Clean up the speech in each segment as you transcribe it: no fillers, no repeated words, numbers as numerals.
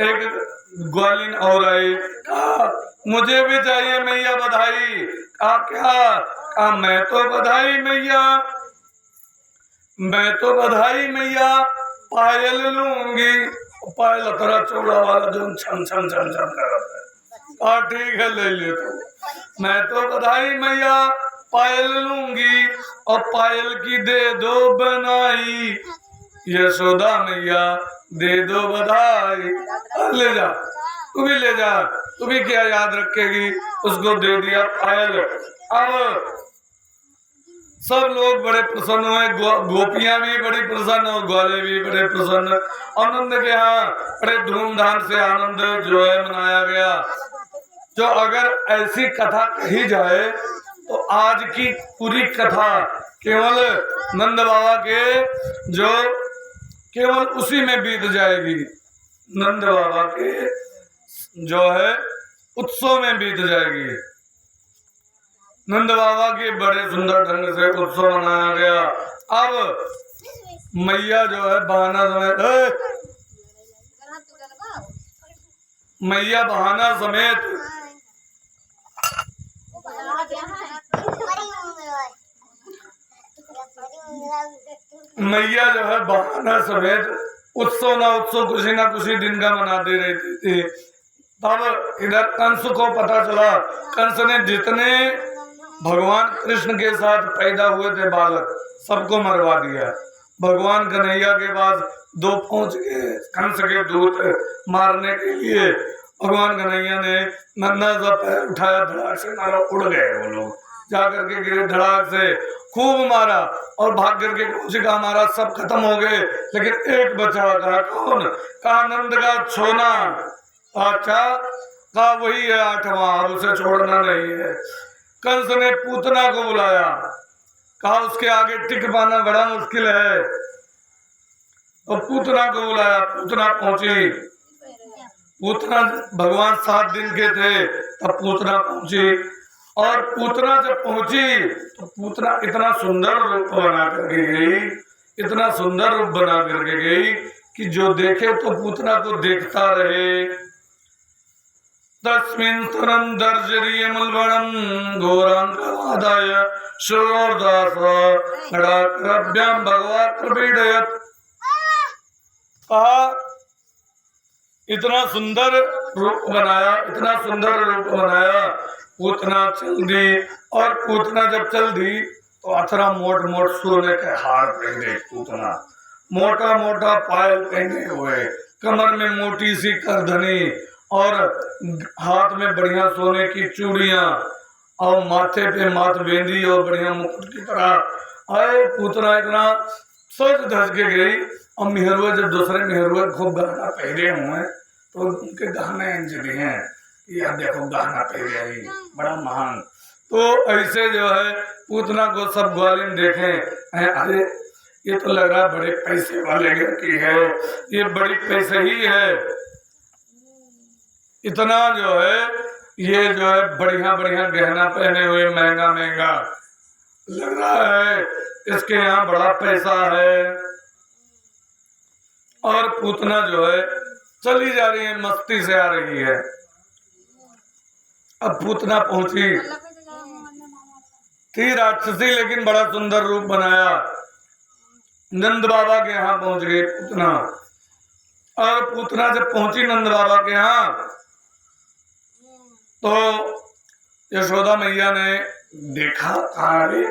एक ग्वालिन और आई, कहा मुझे भी चाहिए मैया बधाई। कहा क्या? कहा मैं तो बधाई मैया, मैं तो बधाई मैया पायल लूंगी। पायल अतरा चौड़ा वाला जो छम छम छम छम कर रहा है। कहा ठीक है ले ले तो। मैं तो बधाई मैया पायल लूंगी और पायल की दे दो बनाई। यशोदा मैया दे दो बधाई। ले जा, तू भी ले जा, तू भी क्या याद रखेगी। उसको दे दिया पायल। अब सब लोग बड़े प्रसन्न हुए, गोपियां भी बड़ी प्रसन्न और ग्वाले भी बड़े प्रसन्न। आनंद के यहाँ बड़े धूमधाम से आनंद जो है मनाया गया। जो अगर ऐसी कथा कही जाए तो आज की पूरी कथा केवल नंद बाबा के जो केवल उसी में बीत जाएगी। नंद बाबा के जो है उत्सव में बीत जाएगी। नंद बाबा के बड़े सुंदर ढंग से उत्सव मनाया गया। अब मैया जो है बहाना समेत मैया बहाना समेत मैया जो है बहाना समेत उत्सव ना उत्सव कुछ ना कुछ दिन का मनाते रहती थी। तब इधर कंस को पता चला। कंस ने जितने भगवान कृष्ण के साथ पैदा हुए थे बालक सबको मरवा दिया। भगवान कन्हैया के पास दो पहुंच गए कंस के दूत मारने के लिए। भगवान कन्हैया ने नन्हा सा पैर उठाया, धड़ाक से मारा, उड़ गए वो लोग, जाकर के गिरे धड़ाक से, खूब मारा और भाग करके कोशिका मारा, सब खत्म हो गए। लेकिन एक बचा। कहा कौन? कहा नंद का छोना। अच्छा, कहा वही है आठवां, उसे छोड़ना नहीं है। कंस ने पूतना को बुलाया, कहा उसके आगे टिक पाना बड़ा मुश्किल है। और पूतना को बुलाया, पूतना पहुंची। पूतना भगवान 7 दिन के थे तब पूतना पहुंची। और पूतना जब पहुंची तो पूतना इतना सुंदर रूप बना करके गई, इतना सुंदर रूप बना करके गई कि जो देखे तो पूतना को देखता रहे। तस्मिन् स्तरं दर्शनीयमुल्बणं घोराङ्कमादाय शूरोर्दास गडाक्रभ्यां भगवत् प्रपीडयत्। कहा इतना सुंदर रूप बनाया, इतना सुंदर रूप बनाया। पूतना चल दी और पूतना जब चल दी तो अथरा मोट मोट सोने के हार पहने, पूतना मोटा मोटा पायल पहने हुए, कमर में मोटी सी करधनी और हाथ में बढ़िया सोने की चूड़ियां और माथे पे माथ बेंदी और बढ़िया मुकुट की तरह आए। पूतना इतना सज धज के गई। और मेहरुए जब दूसरे मेहरुए खूब गहना पहने हुए तो उनके गहने अंजलि हैं, यह देखो गहना पहने आई बड़ा महान। तो ऐसे जो है पूतना को सब ग्वालिन देखे, अरे ये तो लग रहा बड़े पैसे वाले घर की है, ये बड़ी पैसे ही है। इतना जो है ये जो है बढ़िया बढ़िया गहना पहने हुए, महंगा महंगा लग रहा है, इसके यहाँ बड़ा पैसा है। और पूतना जो है चली जा रही है, मस्ती से आ रही है। अब पूतना पहुंची थी राक्षसी, लेकिन बड़ा सुंदर रूप बनाया। नंद बाबा के यहाँ पहुंच गई पूतना। और पूतना जब पहुंची नंद बाबा के यहाँ तो यशोदा मैया ने देखा, अरे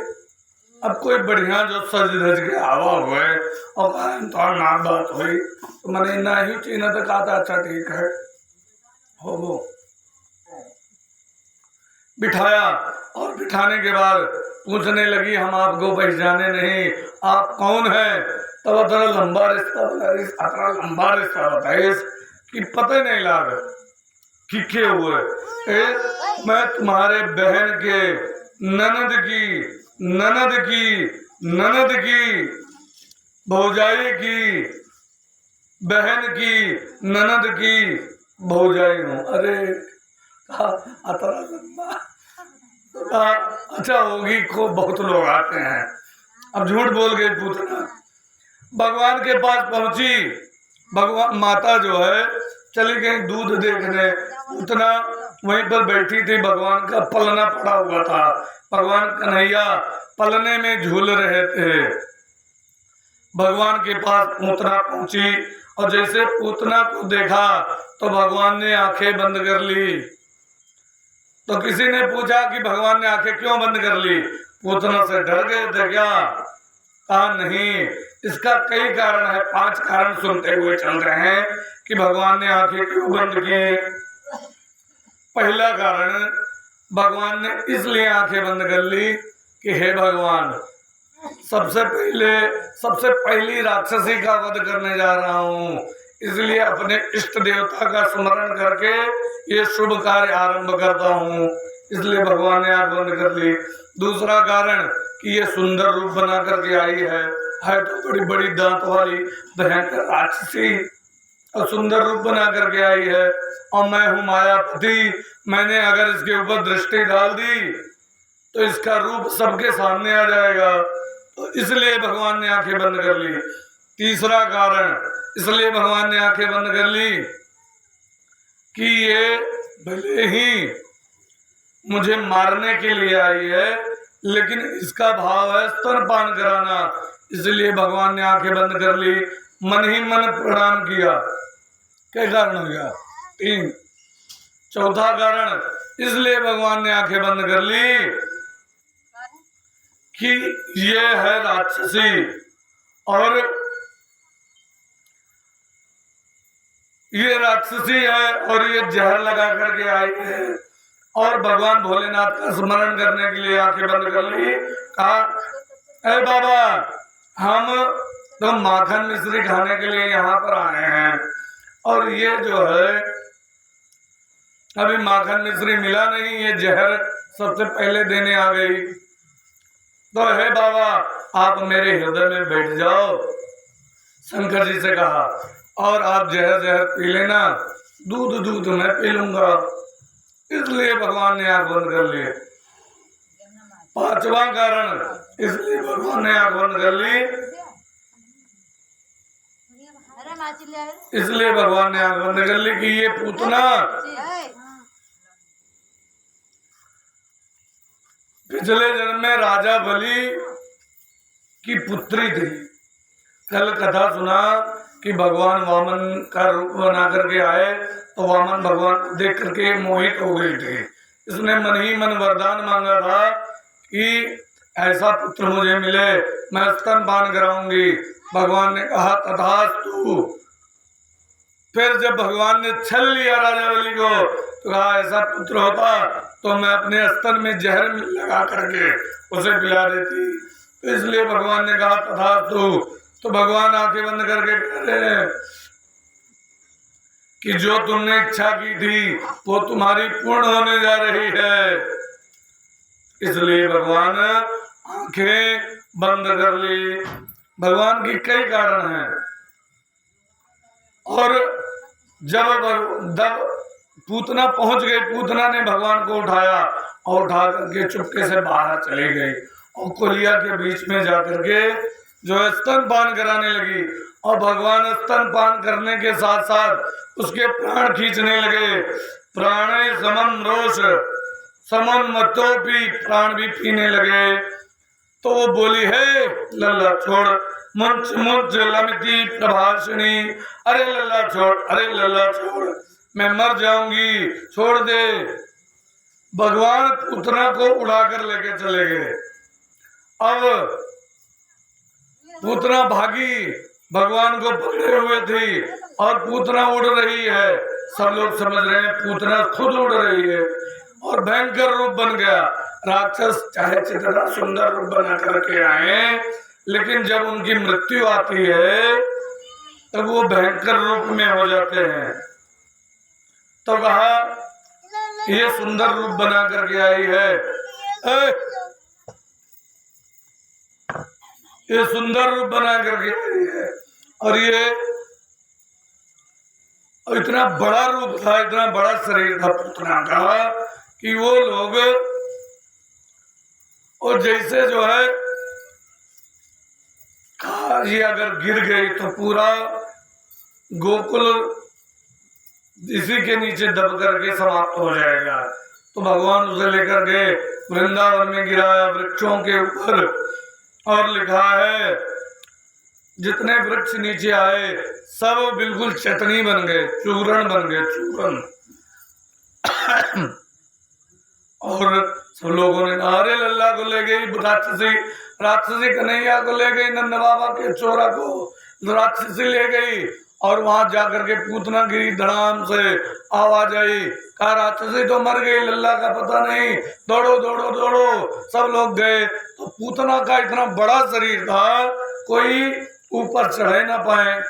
अब कोई बढ़िया जो सज धज के आवा हुए और तो नाम बात हुई तो मैंने ना ही चीना तो कहा था अच्छा ठीक है हो वो बिठाया। और बिठाने के बाद पूछने लगी हम आपको पहचाने नहीं, आप कौन है? तब इतना लंबा रिश्ता बताइए, इतना लंबा रिश्ता बताइए कि पता नहीं लगा कि क्या हुए। मैं तुम्हारे बहन के ननद की भौजाई की बहन की ननद की भौजाई हूँ। अरे अतरा लंबा, अच्छा होगी, खूब बहुत लोग आते हैं। अब झूठ बोल गई पूतना। भगवान के पास पहुंची, भगवान माता जो है चली गई दूध देखने। पूतना वहीं पर बैठी थी, भगवान का पलना पड़ा हुआ था, भगवान कन्हैया पलने में झूल रहे थे। भगवान के पास पूतना पहुंची और जैसे पूतना को देखा तो भगवान ने आंखें बंद कर ली। तो किसी ने पूछा कि भगवान ने आंखें क्यों बंद कर ली, पूतना से डर गए थे क्या? कहा नहीं, इसका कई कारण है, 5 कारण सुनते हुए चल रहे हैं कि भगवान ने आंखें क्यों बंद की। पहला कारण, भगवान ने इसलिए आंखें बंद कर ली कि हे भगवान, सबसे पहली राक्षसी का वध करने जा रहा हूँ, इसलिए अपने इष्ट देवता का स्मरण करके ये शुभ कार्य आरंभ करता हूँ, इसलिए भगवान ने आंख बंद कर ली। दूसरा कारण कि ये सुंदर रूप बना करके आई है तो बड़ी बड़ी दांत वाली भयंकर राक्षसी और सुंदर रूप बना करके आई है, और मैं हूँ मायापति, मैंने अगर इसके ऊपर दृष्टि डाल दी तो इसका रूप सबके सामने आ जाएगा, तो इसलिए भगवान ने आंखें बंद कर ली। तीसरा कारण इसलिए भगवान ने आंखें बंद कर ली कि ये भले ही मुझे मारने के लिए आई है, लेकिन इसका भाव है स्तनपान कराना, इसलिए भगवान ने आंखें बंद कर ली। मन ही मन प्रणाम किया। क्या कारण हो गया? 3। चौथा कारण इसलिए भगवान ने आंखें बंद कर ली कि ये है राक्षसी और ये राक्षसी है और ये जहर लगा करके आई है, और भगवान भोलेनाथ का स्मरण करने के लिए आंखें बंद कर ली। कहा, अरे बाबा, हम तो माखन मिश्री खाने के लिए यहाँ पर आए हैं, और ये जो है अभी माखन मिश्री मिला नहीं, ये जहर सबसे पहले देने आ गई। तो हे बाबा, आप मेरे हृदय में बैठ जाओ, शंकर जी से कहा, और आप जहर पी लेना, दूध मैं पी लूंगा, इसलिए भगवान ने आंख बंद कर ली। 5वां कारण इसलिए भगवान ने आंख बंद कर ली, इसलिए भगवान ने आंख बंद कर ली कि ये पूतना पिछले जन्म में राजा बलि की पुत्री थी। कल कथा सुना कि भगवान वामन का रूप बना करके आए, तो वामन भगवान को देख करके मोहित हो गई थी। इसने मन ही मन वरदान मांगा था कि ऐसा पुत्र मुझे मिले, मैं स्तनपान कराऊंगी। भगवान ने कहा तथास्तु। फिर जब भगवान ने छल लिया राजा बलि को, तो कहा ऐसा पुत्र होता तो मैं अपने स्तन में जहर लगा करके उसे पिला देती, तो इसलिए भगवान ने कहा तथास्तु। तो भगवान आंखें बंद करके कह रहे हैं कि जो तुमने इच्छा की थी वो तुम्हारी पूर्ण होने जा रही है, इसलिए भगवान आंखें बंद कर ली। भगवान की कई कारण हैं, और जब पूतना पहुंच गई, पूतना ने भगवान को उठाया और उठा करके चुपके से बाहर चली गई और कुलिया के बीच में जाकर के जो है स्तनपान कराने लगी, और भगवान स्तनपान करने के साथ साथ उसके प्राण खींचने लगे। प्राणे समम रोष समम मतोपी, प्राण भी पीने लगे। तो वो बोली, है लल्ला छोड़, मुंच मुंच लमिति प्रभाषिणी, अरे लल्ला छोड़, अरे लल्ला छोड़, मैं मर जाऊंगी, छोड़ दे। भगवान पूतना को उड़ाकर लेके चले गए। अब पूतना भागी, भगवान को पकड़े हुए थी, और पूतना उड़ रही है। सब लोग समझ रहे हैं पूतना खुद उड़ रही है, और भयंकर रूप बन गया। राक्षस चाहे जितना सुंदर रूप बना करके आए, लेकिन जब उनकी मृत्यु आती है तब वो भयंकर रूप में हो जाते हैं। तो कहा ये सुंदर रूप बना करके आई है, ये सुंदर रूप बना करके आई है, और ये इतना बड़ा रूप था, इतना बड़ा शरीर था पूतना का कि वो लोग, और जैसे जो है ये अगर गिर गई तो पूरा गोकुल इसी के नीचे दब करके समाप्त हो जाएगा। तो भगवान उसे लेकर के वृंदावन में गिराया वृक्षों के ऊपर, और लिखा है जितने वृक्ष नीचे आए सब बिल्कुल चटनी बन गए, चूरण बन गए, चूरण। और सब लोगों ने अरे लल्ला को ले गई राक्षसी, राक्षसी कन्हैया को ले गई, नंद बाबा के चोरा को राक्षसी ले गई, और वहां जाकर के पूतना गिरी धड़ाम से आवाज आई, कहा राक्षसी तो मर गई, लल्ला का पता नहीं, दौड़ो दौड़ो दौड़ो। सब लोग गए तो पूतना का इतना बड़ा शरीर था कोई ऊपर चढ़े ना पाए।